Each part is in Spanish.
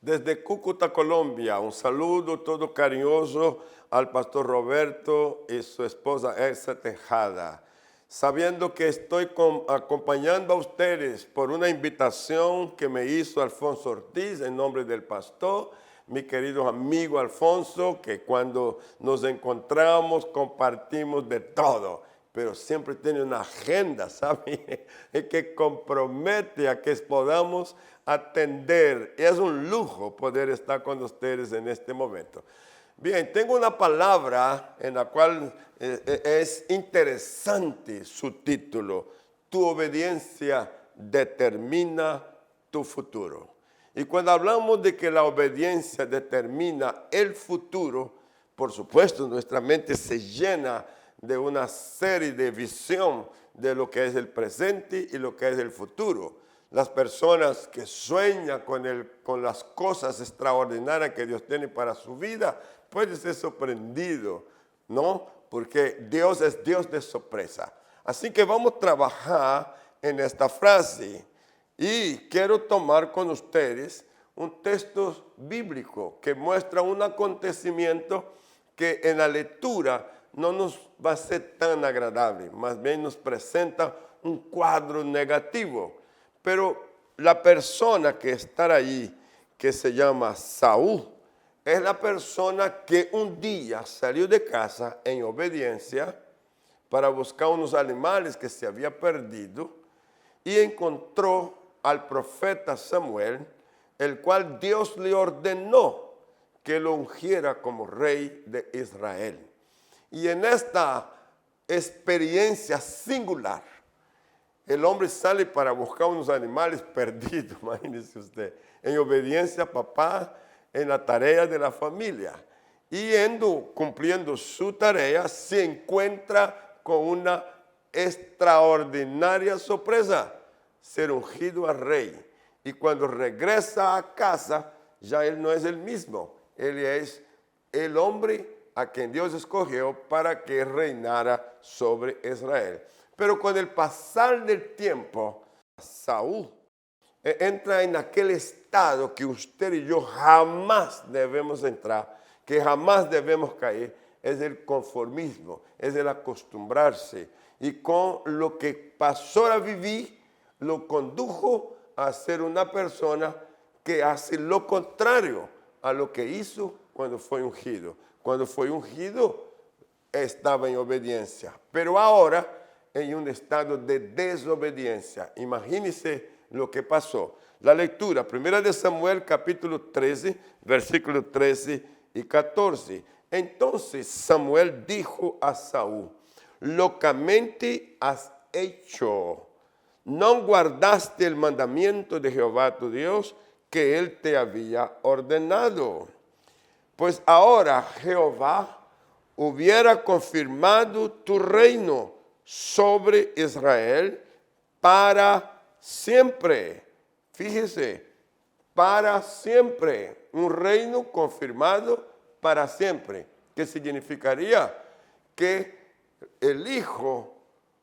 Desde Cúcuta, Colombia, un saludo todo cariñoso al pastor Roberto y su esposa Elsa Tejada. Sabiendo que estoy acompañando a ustedes por una invitación que me hizo Alfonso Ortiz en nombre del pastor, mi querido amigo Alfonso, que cuando nos encontramos compartimos de todo, pero siempre tiene una agenda, ¿sabe? Que compromete a que podamos atender. Es un lujo poder estar con ustedes en este momento. Bien, tengo una palabra en la cual es interesante su título. Tu obediencia determina tu futuro. Y cuando hablamos de que la obediencia determina el futuro, por supuesto, nuestra mente se llena de una serie de visión de lo que es el presente y lo que es el futuro. Las personas que sueñan con las cosas extraordinarias que Dios tiene para su vida, pueden ser sorprendidos, ¿no? Porque Dios es Dios de sorpresa. Así que vamos a trabajar en esta frase. Y quiero tomar con ustedes un texto bíblico que muestra un acontecimiento que en la lectura no nos va a ser tan agradable, más bien nos presenta un cuadro negativo. Pero la persona que está ahí, que se llama Saúl, es la persona que un día salió de casa en obediencia para buscar unos animales que se había perdido y encontró al profeta Samuel, el cual Dios le ordenó que lo ungiera como rey de Israel. Y en esta experiencia singular, el hombre sale para buscar unos animales perdidos, imagínese usted, en obediencia a papá, en la tarea de la familia. Y cumpliendo su tarea, se encuentra con una extraordinaria sorpresa: ser ungido a rey. Y cuando regresa a casa, ya él no es el mismo. Él es el hombre a quien Dios escogió para que reinara sobre Israel. Pero con el pasar del tiempo, Saúl entra en aquel estado que usted y yo jamás debemos entrar, que jamás debemos caer, es el conformismo, es el acostumbrarse. Y con lo que pasó a vivir, lo condujo a ser una persona que hace lo contrario a lo que hizo cuando fue ungido. Cuando fue ungido, estaba en obediencia, pero ahora en un estado de desobediencia. Imagínense lo que pasó. La lectura, 1 de Samuel, capítulo 13, versículos 13 y 14. Entonces Samuel dijo a Saúl: locamente has hecho. No guardaste el mandamiento de Jehová tu Dios que él te había ordenado. Pues ahora Jehová hubiera confirmado tu reino sobre Israel para siempre. Fíjese, para siempre. Un reino confirmado para siempre. ¿Qué significaría? Que el hijo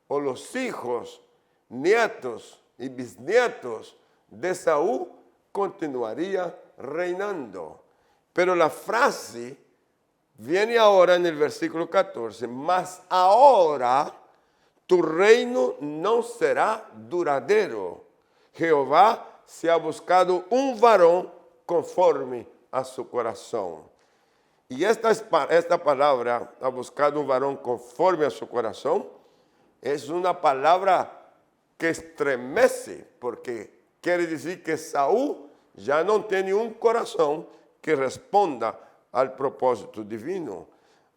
o los hijos, nietos y bisnietos de Saúl continuarían reinando. Pero la frase viene ahora en el versículo 14, mas ahora tu reino no será duradero. Jehová se ha buscado un varón conforme a su corazón. Y esta palabra, ha buscado un varón conforme a su corazón, es una palabra que estremece, porque quiere decir que Saúl ya no tiene un corazón que responda al propósito divino,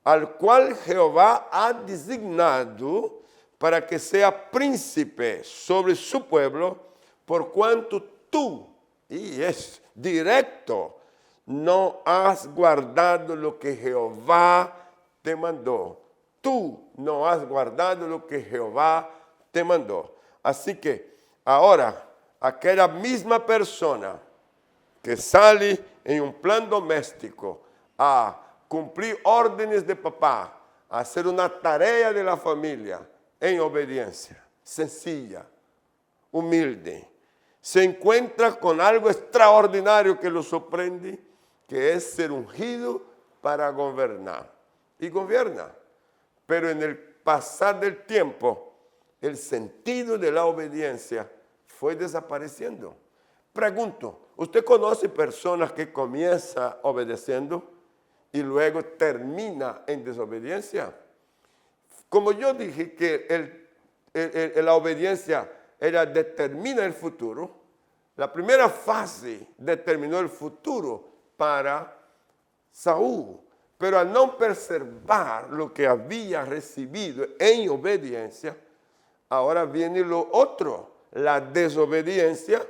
al cual Jehová ha designado para que sea príncipe sobre su pueblo, por cuanto tú, y es directo, no has guardado lo que Jehová te mandó. Tú no has guardado lo que Jehová te mandó. Así que ahora, aquella misma persona que sale en un plan doméstico a cumplir órdenes de papá, a hacer una tarea de la familia en obediencia, sencilla, humilde, se encuentra con algo extraordinario que lo sorprende, que es ser ungido para gobernar. Y gobierna. Pero en el pasar del tiempo, el sentido de la obediencia fue desapareciendo. Pregunto, ¿usted conoce personas que comienzan obedeciendo y luego termina en desobediencia? Como yo dije que la obediencia determina el futuro, la primera fase determinó el futuro para Saúl, pero al no preservar lo que había recibido en obediencia, ahora viene lo otro, la desobediencia.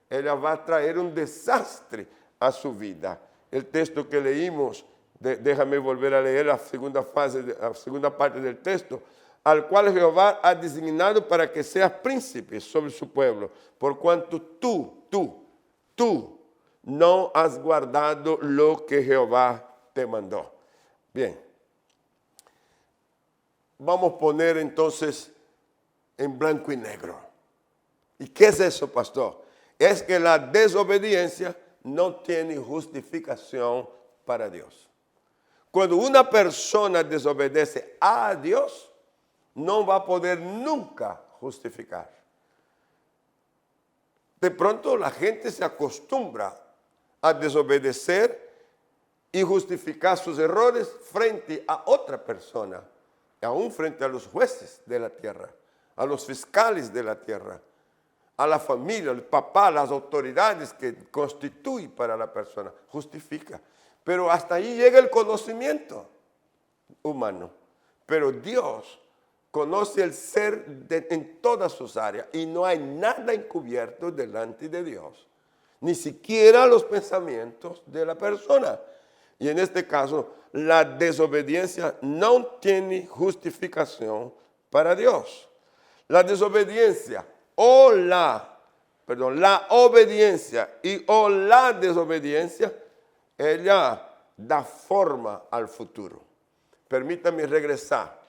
Ella va a traer un desastre a su vida. El texto que leímos, déjame volver a leer la segunda parte del texto, al cual Jehová ha designado para que seas príncipe sobre su pueblo, por cuanto tú no has guardado lo que Jehová te mandó. Bien, vamos a poner entonces en blanco y negro. ¿Y qué es eso, pastor? Es que la desobediencia no tiene justificación para Dios. Cuando una persona desobedece a Dios, no va a poder nunca justificar. De pronto la gente se acostumbra a desobedecer y justificar sus errores frente a otra persona, aún frente a los jueces de la tierra, a los fiscales de la tierra, a la familia, el papá, las autoridades que constituyen para la persona. Justifica. Pero hasta ahí llega el conocimiento humano. Pero Dios conoce el ser en todas sus áreas y no hay nada encubierto delante de Dios. Ni siquiera los pensamientos de la persona. Y en este caso, la desobediencia no tiene justificación para Dios. La desobediencia la obediencia o la desobediencia, ella da forma al futuro. Permítame regresar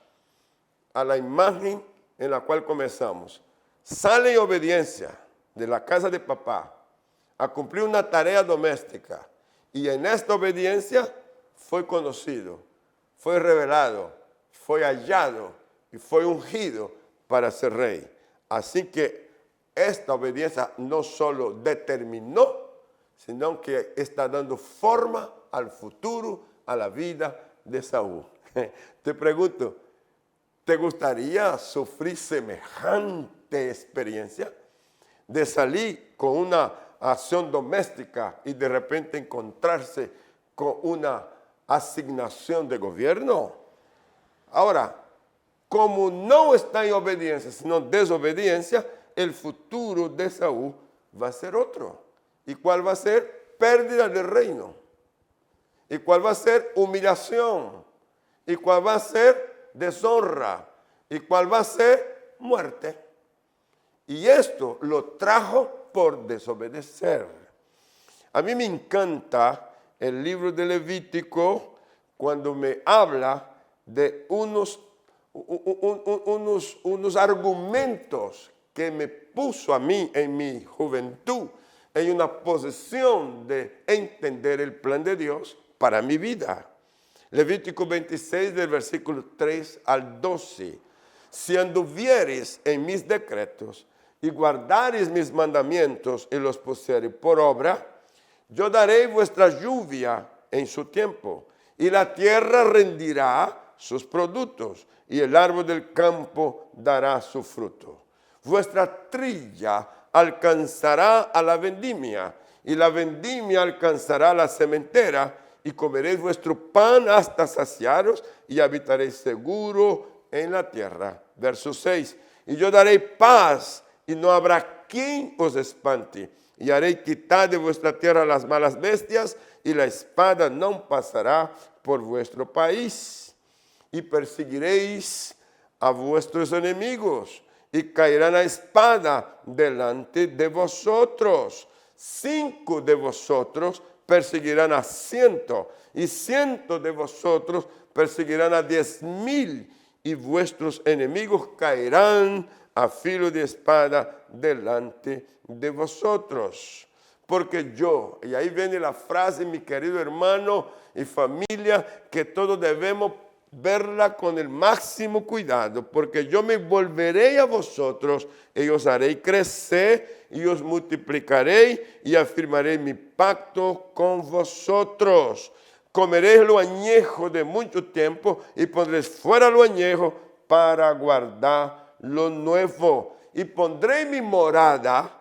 a la imagen en la cual comenzamos. Sale en obediencia de la casa de papá a cumplir una tarea doméstica y en esta obediencia fue conocido, fue revelado, fue hallado y fue ungido para ser rey. Así que esta obediencia no solo determinó, sino que está dando forma al futuro, a la vida de Saúl. Te pregunto, ¿te gustaría sufrir semejante experiencia de salir con una acción doméstica y de repente encontrarse con una asignación de gobierno? Ahora, como no está en obediencia, sino desobediencia, el futuro de Saúl va a ser otro. ¿Y cuál va a ser? Pérdida del reino. ¿Y cuál va a ser? Humillación. ¿Y cuál va a ser? Deshonra. ¿Y cuál va a ser? Muerte. Y esto lo trajo por desobedecer. A mí me encanta el libro de Levítico cuando me habla de unos argumentos que me puso a mí en mi juventud en una posición de entender el plan de Dios para mi vida. Levítico 26 del versículo 3 al 12. Si anduvieres en mis decretos y guardares mis mandamientos y los pusieres por obra, yo daré vuestra lluvia en su tiempo y la tierra rendirá sus productos y el árbol del campo dará su fruto. Vuestra trilla alcanzará a la vendimia y la vendimia alcanzará a la sementera y comeréis vuestro pan hasta saciaros y habitaréis seguro en la tierra. Verso 6. Y yo daré paz y no habrá quien os espante. Y haré quitar de vuestra tierra las malas bestias y la espada no pasará por vuestro país. Y perseguiréis a vuestros enemigos y caerán a espada delante de vosotros. 5 de vosotros perseguirán a 100 y 100 de vosotros perseguirán a 10,000 y vuestros enemigos caerán a filo de espada delante de vosotros. Porque yo, y ahí viene la frase, mi querido hermano y familia, que todos debemos verla con el máximo cuidado, porque yo me volveré a vosotros y os haré crecer y os multiplicaré y afirmaré mi pacto con vosotros. Comeréis lo añejo de mucho tiempo y pondréis fuera lo añejo para guardar lo nuevo. Y pondré mi morada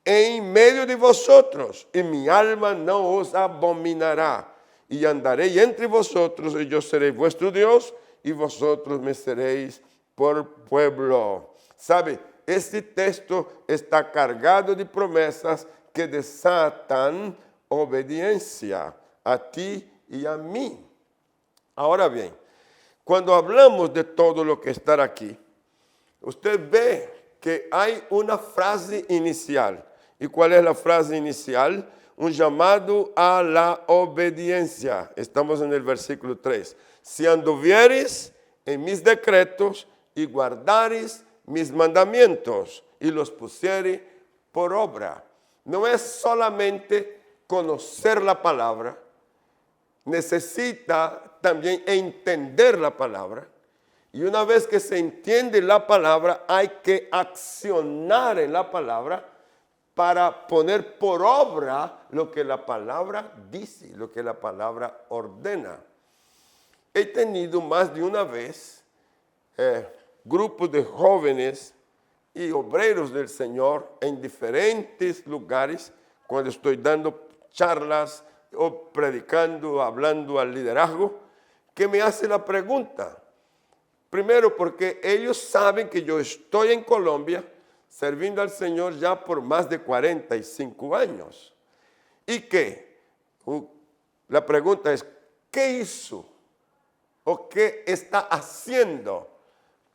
en medio de vosotros, y mi alma no os abominará. Y andaré entre vosotros, y yo seré vuestro Dios, y vosotros me seréis por pueblo. ¿Sabe? Este texto está cargado de promesas que desatan obediencia a ti y a mí. Ahora bien, cuando hablamos de todo lo que está aquí, usted ve que hay una frase inicial. ¿Y cuál es la frase inicial? Un llamado a la obediencia. Estamos en el versículo 3. Si anduvieres en mis decretos y guardares mis mandamientos y los pusiere por obra. No es solamente conocer la palabra, necesita también entender la palabra. Y una vez que se entiende la palabra, hay que accionar en la palabra para poner por obra lo que la palabra dice, lo que la palabra ordena. He tenido más de una vez grupos de jóvenes y obreros del Señor en diferentes lugares, cuando estoy dando charlas o predicando, hablando al liderazgo, que me hace la pregunta. Primero, porque ellos saben que yo estoy en Colombia sirviendo al Señor ya por más de 45 años. Y que la pregunta es, ¿qué hizo o qué está haciendo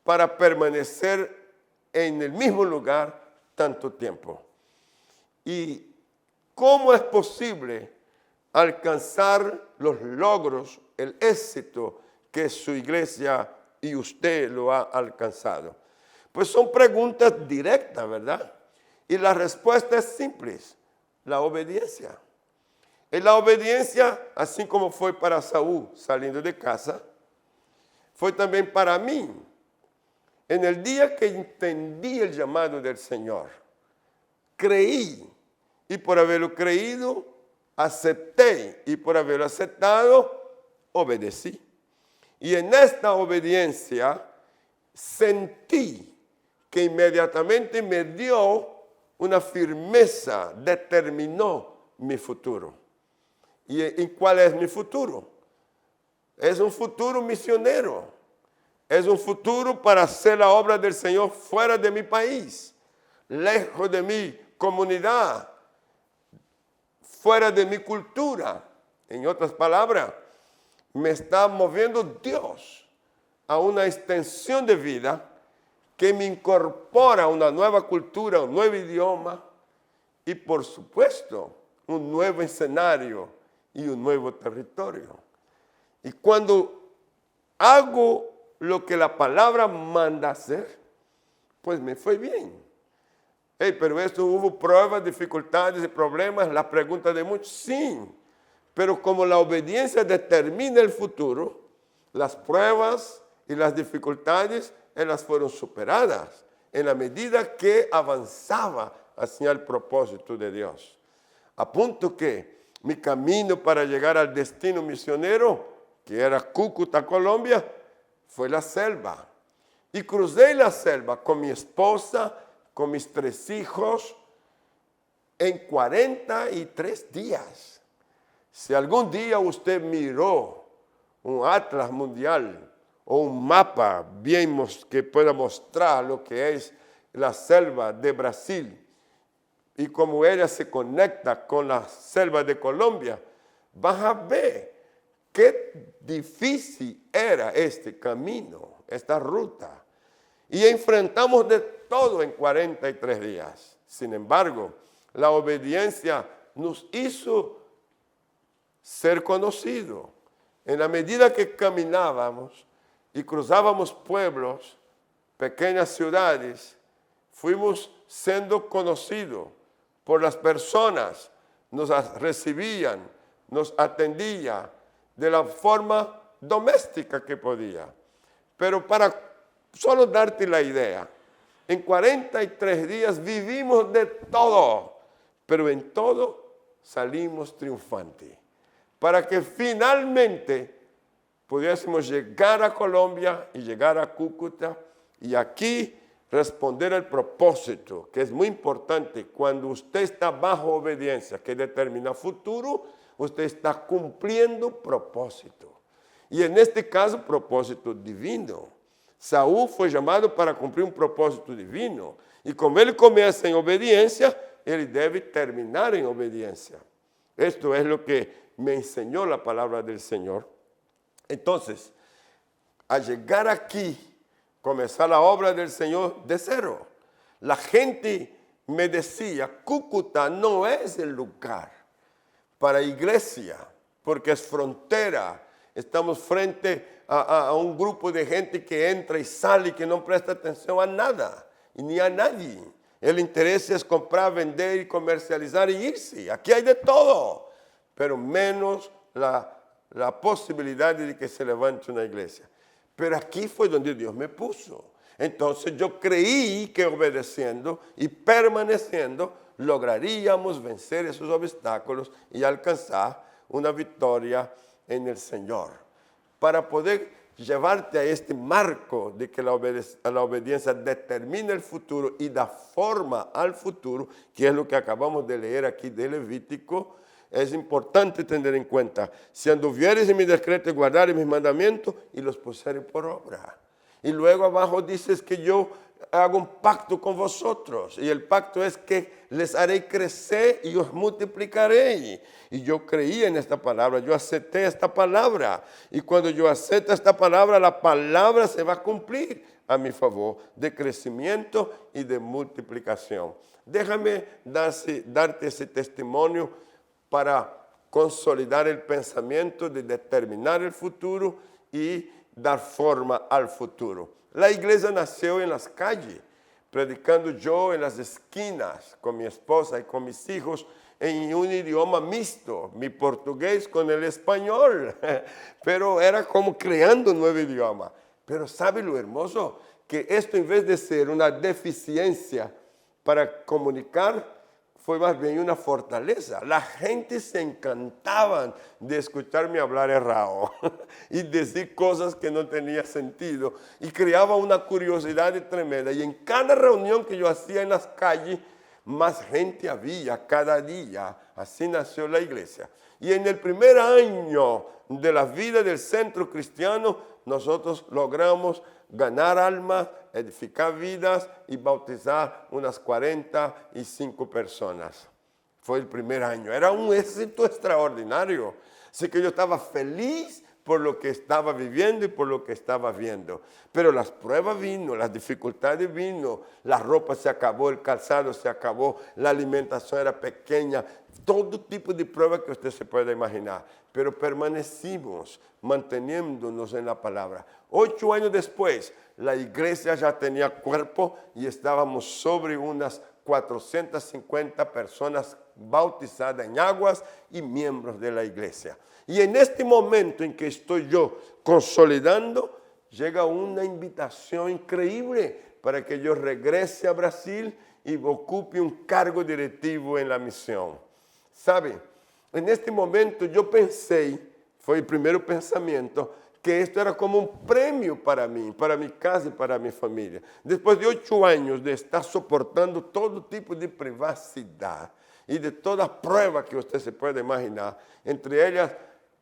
para permanecer en el mismo lugar tanto tiempo? ¿Y cómo es posible alcanzar los logros, el éxito que su iglesia y usted lo ha alcanzado? Pues son preguntas directas, ¿verdad? Y la respuesta es simple, la obediencia. Y la obediencia, así como fue para Saúl saliendo de casa, fue también para mí. En el día que entendí el llamado del Señor, creí, y por haberlo creído, acepté, y por haberlo aceptado, obedecí. Y en esta obediencia sentí que inmediatamente me dio una firmeza, determinó mi futuro. ¿Y cuál es mi futuro? Es un futuro misionero. Es un futuro para hacer la obra del Señor fuera de mi país, lejos de mi comunidad, fuera de mi cultura. En otras palabras, me está moviendo Dios a una extensión de vida que me incorpora a una nueva cultura, un nuevo idioma y, por supuesto, un nuevo escenario y un nuevo territorio. Y cuando hago lo que la palabra manda hacer, pues me fue bien. Pero esto hubo pruebas, dificultades y problemas, la pregunta de muchos, sí. Pero como la obediencia determina el futuro, las pruebas y las dificultades, ellas fueron superadas en la medida que avanzaba hacia el propósito de Dios. A punto que mi camino para llegar al destino misionero, que era Cúcuta, Colombia, fue la selva. Y crucé la selva con mi esposa, con mis 3 hijos, en 43 días. Si algún día usted miró un atlas mundial o un mapa bien que pueda mostrar lo que es la selva de Brasil y cómo ella se conecta con la selva de Colombia, vas a ver qué difícil era este camino, esta ruta. Y enfrentamos de todo en 43 días. Sin embargo, la obediencia nos hizo ser conocidos. En la medida que caminábamos y cruzábamos pueblos, pequeñas ciudades, fuimos siendo conocidos por las personas, nos recibían, nos atendían de la forma doméstica que podía. Pero para solo darte la idea, en 43 días vivimos de todo, pero en todo salimos triunfantes. Para que finalmente pudiésemos llegar a Colombia y llegar a Cúcuta y aquí responder al propósito, que es muy importante. Cuando usted está bajo obediencia, que determina futuro, usted está cumpliendo propósito. Y en este caso, propósito divino. Saúl fue llamado para cumplir un propósito divino. Y como él comienza en obediencia, él debe terminar en obediencia. Esto es lo que me enseñó la palabra del Señor. Entonces, al llegar aquí, comenzar la obra del Señor de cero. La gente me decía, Cúcuta no es el lugar para iglesia, porque es frontera. Estamos frente a un grupo de gente que entra y sale y que no presta atención a nada, y ni a nadie. El interés es comprar, vender y comercializar y irse. Aquí hay de todo, pero menos la posibilidad de que se levante una iglesia. Pero aquí fue donde Dios me puso. Entonces yo creí que obedeciendo y permaneciendo lograríamos vencer esos obstáculos y alcanzar una victoria en el Señor. Para poder llevarte a este marco de que la obediencia determina el futuro y da forma al futuro, que es lo que acabamos de leer aquí de Levítico, es importante tener en cuenta, si anduvieres en mi decreto y guardares mis mandamientos y los pusieres por obra. Y luego abajo dices que yo hago un pacto con vosotros. Y el pacto es que les haré crecer y os multiplicaré. Y yo creí en esta palabra, yo acepté esta palabra. Y cuando yo acepto esta palabra, la palabra se va a cumplir a mi favor de crecimiento y de multiplicación. Déjame darte ese testimonio para consolidar el pensamiento de determinar el futuro y dar forma al futuro. La iglesia nació en las calles, predicando yo en las esquinas con mi esposa y con mis hijos en un idioma mixto, mi portugués con el español, pero era como creando un nuevo idioma. Pero ¿sabe lo hermoso? Que esto, en vez de ser una deficiencia para comunicar, fue más bien una fortaleza. La gente se encantaba de escucharme hablar errado y decir cosas que no tenían sentido, y creaba una curiosidad tremenda. Y en cada reunión que yo hacía en las calles, más gente había cada día. Así nació la iglesia. Y en el primer año de la vida del centro cristiano, nosotros logramos ganar almas, edificar vidas y bautizar unas 45 personas. Fue el primer año. Era un éxito extraordinario. Así que yo estaba feliz por lo que estaba viviendo y por lo que estaba viendo. Pero las pruebas vino, las dificultades vino, la ropa se acabó, el calzado se acabó, la alimentación era pequeña, todo tipo de pruebas que usted se pueda imaginar. Pero permanecimos manteniéndonos en la palabra. 8 años después, la iglesia ya tenía cuerpo y estábamos sobre unas 450 personas bautizadas en aguas y miembros de la iglesia. Y en este momento en que estoy yo consolidando, llega una invitación increíble para que yo regrese a Brasil y ocupe un cargo directivo en la misión. ¿Sabe? En este momento yo pensé, fue el primer pensamiento, que esto era como un premio para mí, para mi casa y para mi familia. Después de 8 años de estar soportando todo tipo de privacidad y de toda prueba que usted se puede imaginar, entre ellas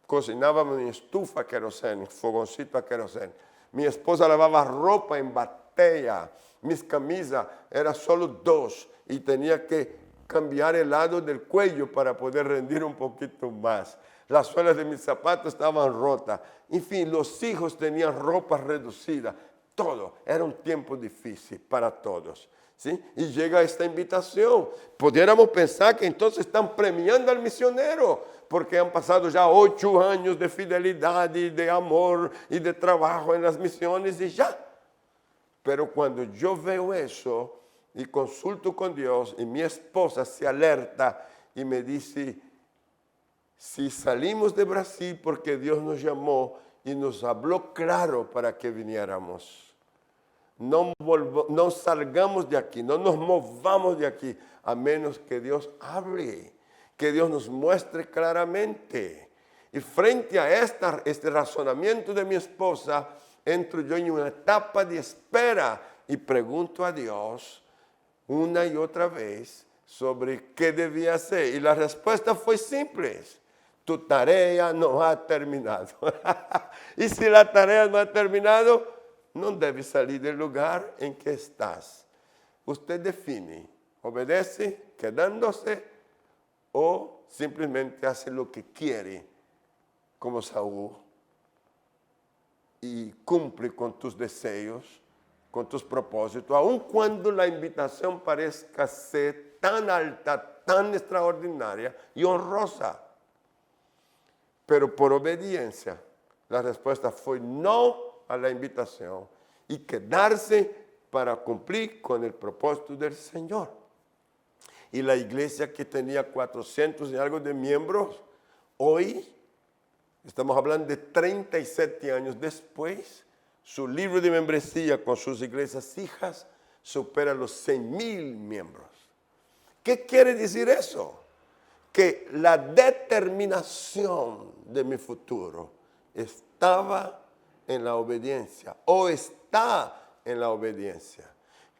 cocinábamos en estufa a queroseno, fogoncito a queroseno. Mi esposa lavaba ropa en batea, mis camisas eran solo 2 y tenía que cambiar el lado del cuello para poder rendir un poquito más. Las suelas de mis zapatos estaban rotas. En fin, los hijos tenían ropa reducida. Todo. Era un tiempo difícil para todos. ¿Sí? Y llega esta invitación. Pudiéramos pensar que entonces están premiando al misionero, porque han pasado ya 8 años de fidelidad y de amor y de trabajo en las misiones y ya. Pero cuando yo veo eso, y consulto con Dios y mi esposa se alerta y me dice, si salimos de Brasil porque Dios nos llamó y nos habló claro para que viniéramos. No salgamos de aquí, no nos movamos de aquí, a menos que Dios hable, que Dios nos muestre claramente. Y frente a este razonamiento de mi esposa, entro yo en una etapa de espera y pregunto a Dios una y otra vez sobre qué debía hacer. Y la respuesta fue simple. Tu tarea no ha terminado. Y si la tarea no ha terminado, no debes salir del lugar en que estás. Usted define, obedece quedándose o simplemente hace lo que quiere, como Saúl, y cumple con tus deseos, con tus propósitos, aun cuando la invitación parezca ser tan alta, tan extraordinaria y honrosa. Pero por obediencia, la respuesta fue no a la invitación y quedarse para cumplir con el propósito del Señor. Y la iglesia que tenía 400 y algo de miembros, hoy, estamos hablando de 37 años después, su libro de membresía con sus iglesias hijas supera los 100,000 miembros. ¿Qué quiere decir eso? Que la determinación de mi futuro estaba en la obediencia o está en la obediencia.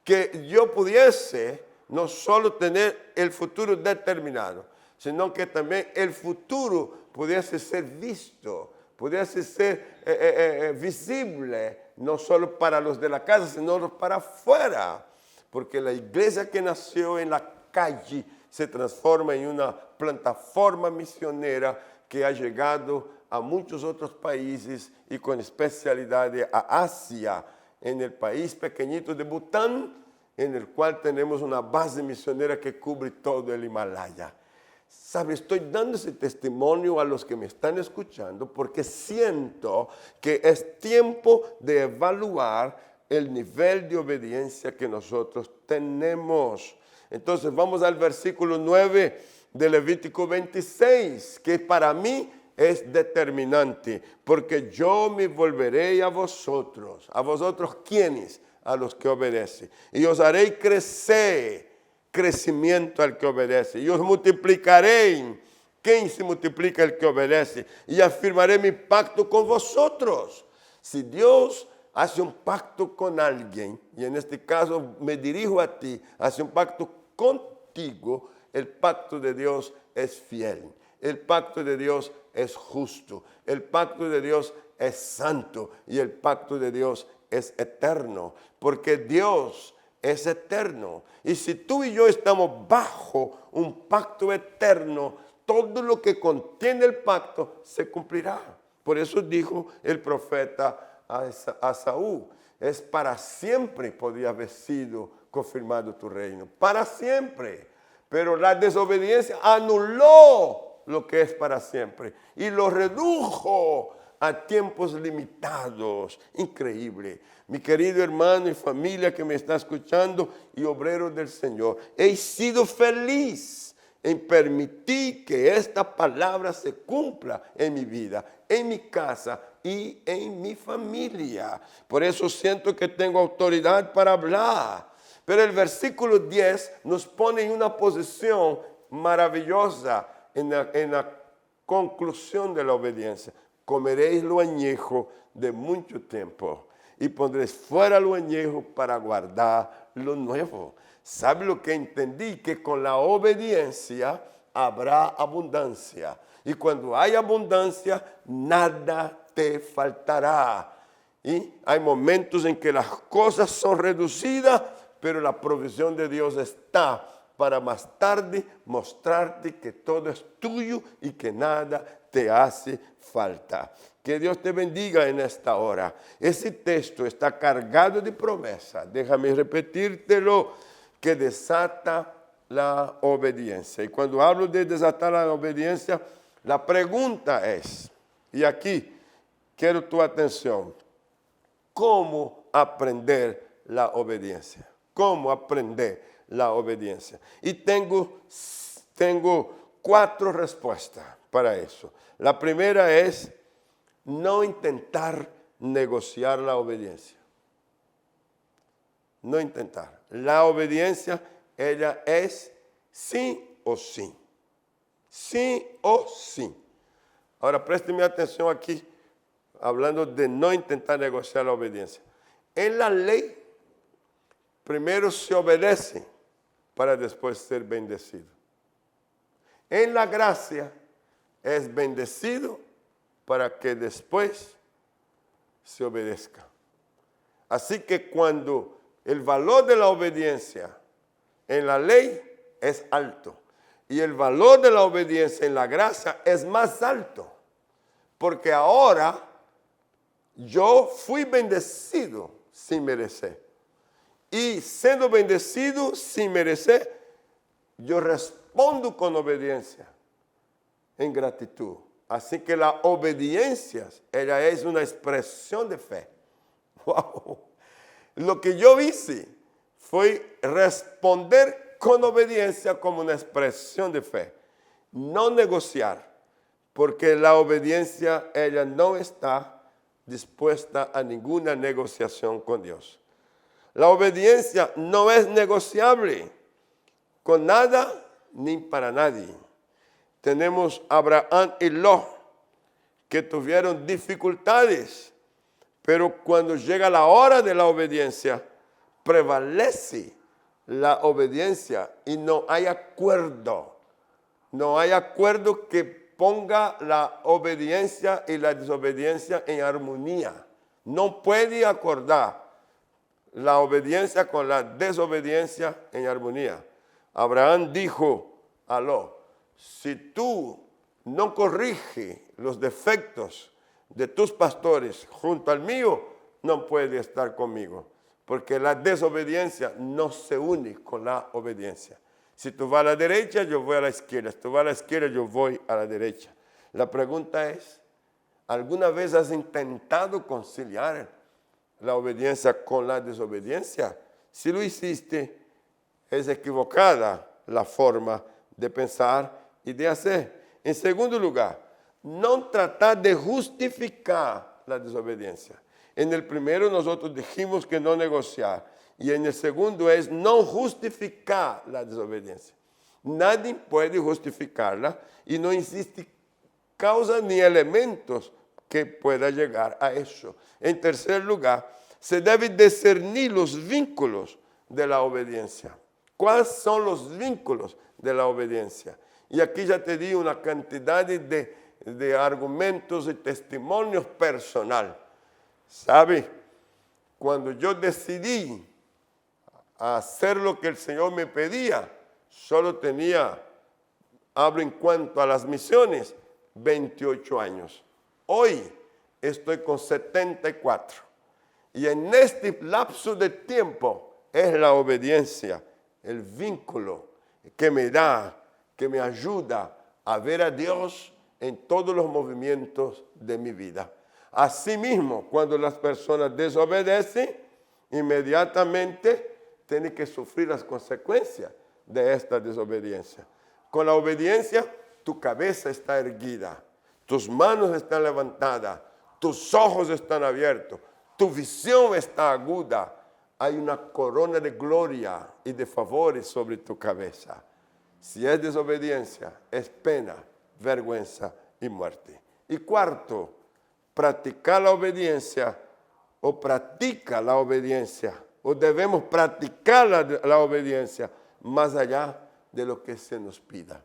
Que yo pudiese no solo tener el futuro determinado, sino que también el futuro pudiese ser visto, pudiese ser visible, no solo para los de la casa, sino para afuera. Porque la iglesia que nació en la calle se transforma en una plataforma misionera que ha llegado a muchos otros países y con especialidad a Asia, en el país pequeñito de Bután, en el cual tenemos una base misionera que cubre todo el Himalaya. ¿Sabe? Estoy dando ese testimonio a los que me están escuchando porque siento que es tiempo de evaluar el nivel de obediencia que nosotros tenemos. Entonces vamos al versículo 9 de Levítico 26, que para mí es determinante, porque yo me volveré a vosotros. ¿A vosotros quiénes? A los que obedecen. Y os haré crecer, crecimiento al que obedece. Y os multiplicaré. ¿Quién se multiplica? El que obedece. Y afirmaré mi pacto con vosotros. Si Dios hace un pacto con alguien, y en este caso me dirijo a ti, hace un pacto contigo, el pacto de Dios es fiel. El pacto de Dios es justo. El pacto de Dios es santo. Y el pacto de Dios es eterno. Porque Dios es eterno. Y si tú y yo estamos bajo un pacto eterno, todo lo que contiene el pacto se cumplirá. Por eso dijo el profeta a Saúl, es para siempre podría haber sido confirmado tu reino, para siempre. Pero la desobediencia anuló lo que es para siempre y lo redujo a tiempos limitados. Increíble. Mi querido hermano y familia que me está escuchando y obrero del Señor, he sido feliz en permitir que esta palabra se cumpla en mi vida, en mi casa y en mi familia. Por eso siento que tengo autoridad para hablar. Pero el versículo 10 nos pone en una posición maravillosa en la conclusión de la obediencia. Comeréis lo añejo de mucho tiempo y pondréis fuera lo añejo para guardar lo nuevo. ¿Sabe lo que entendí? Que con la obediencia habrá abundancia. Y cuando hay abundancia, nada te faltará. Y hay momentos en que las cosas son reducidas, pero la provisión de Dios está para más tarde mostrarte que todo es tuyo y que nada te hace falta. Que Dios te bendiga en esta hora. Ese texto está cargado de promesa. Déjame repetírtelo, que desata la obediencia. Y cuando hablo de desatar la obediencia, la pregunta es, y aquí quiero tu atención, ¿cómo aprender la obediencia? cómo aprender la obediencia. Y tengo 4 respuestas para eso. La primera es no intentar negociar la obediencia. No intentar. La obediencia, ella es sí o sí. Sí o sí. Ahora, présteme atención aquí, hablando de no intentar negociar la obediencia. En la ley, primero se obedece para después ser bendecido. En la gracia, es bendecido para que después se obedezca. Así que cuando el valor de la obediencia en la ley es alto y el valor de la obediencia en la gracia es más alto, porque ahora yo fui bendecido sin merecer. Y siendo bendecido sin merecer, yo respondo con obediencia en gratitud. Así que la obediencia, ella es una expresión de fe. Wow. Lo que yo hice fue responder con obediencia como una expresión de fe. No negociar, porque la obediencia, ella no está dispuesta a ninguna negociación con Dios. La obediencia no es negociable con nada ni para nadie. Tenemos a Abraham y Lot, que tuvieron dificultades, pero cuando llega la hora de la obediencia, prevalece la obediencia y no hay acuerdo. No hay acuerdo que ponga la obediencia y la desobediencia en armonía. No puede acordar la obediencia con la desobediencia en armonía. Abraham dijo a Lot: si tú no corriges los defectos de tus pastores junto al mío, no puedes estar conmigo, porque la desobediencia no se une con la obediencia. Si tú vas a la derecha, yo voy a la izquierda. Si tú vas a la izquierda, yo voy a la derecha. La pregunta es, ¿alguna vez has intentado conciliar la obediencia con la desobediencia? Si lo hiciste, es equivocada la forma de pensar y de hacer. En segundo lugar, no tratar de justificar la desobediencia. En el primero nosotros dijimos que no negociar. Y en el segundo es no justificar la desobediencia. Nadie puede justificarla y no existe causa ni elementos que pueda llegar a eso. En tercer lugar, se debe discernir los vínculos de la obediencia. ¿Cuáles son los vínculos de la obediencia? Y aquí ya te di una cantidad de argumentos y testimonios personal. ¿Sabe? Cuando yo decidí hacer lo que el Señor me pedía, solo tenía, hablo en cuanto a las misiones, 28 años. Hoy estoy con 74. Y en este lapso de tiempo es la obediencia, el vínculo que me da, que me ayuda a ver a Dios en todos los movimientos de mi vida. Asimismo, cuando las personas desobedecen, inmediatamente tienen que sufrir las consecuencias de esta desobediencia. Con la obediencia, tu cabeza está erguida, tus manos están levantadas, tus ojos están abiertos, tu visión está aguda. Hay una corona de gloria y de favores sobre tu cabeza. Si es desobediencia, es pena, vergüenza y muerte. Y cuarto, practicar la obediencia o practica la obediencia o debemos practicar la obediencia más allá de lo que se nos pida.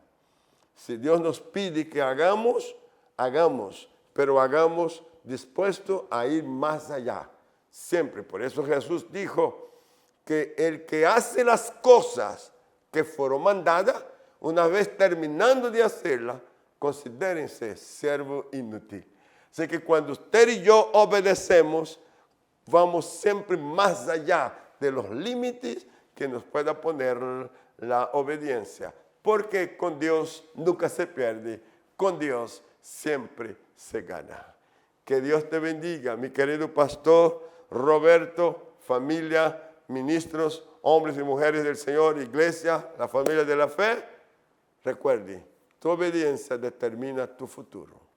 Si Dios nos pide que hagamos, hagamos, pero hagamos dispuesto a ir más allá. Siempre. Por eso Jesús dijo que el que hace las cosas que fueron mandadas, una vez terminando de hacerlas, considérense siervo inútil. Así que cuando usted y yo obedecemos, vamos siempre más allá de los límites que nos pueda poner la obediencia. Porque con Dios nunca se pierde, con Dios siempre se gana. Que Dios te bendiga, mi querido pastor Roberto, familia, ministros, hombres y mujeres del Señor, iglesia, la familia de la fe, recuerde, tu obediencia determina tu futuro.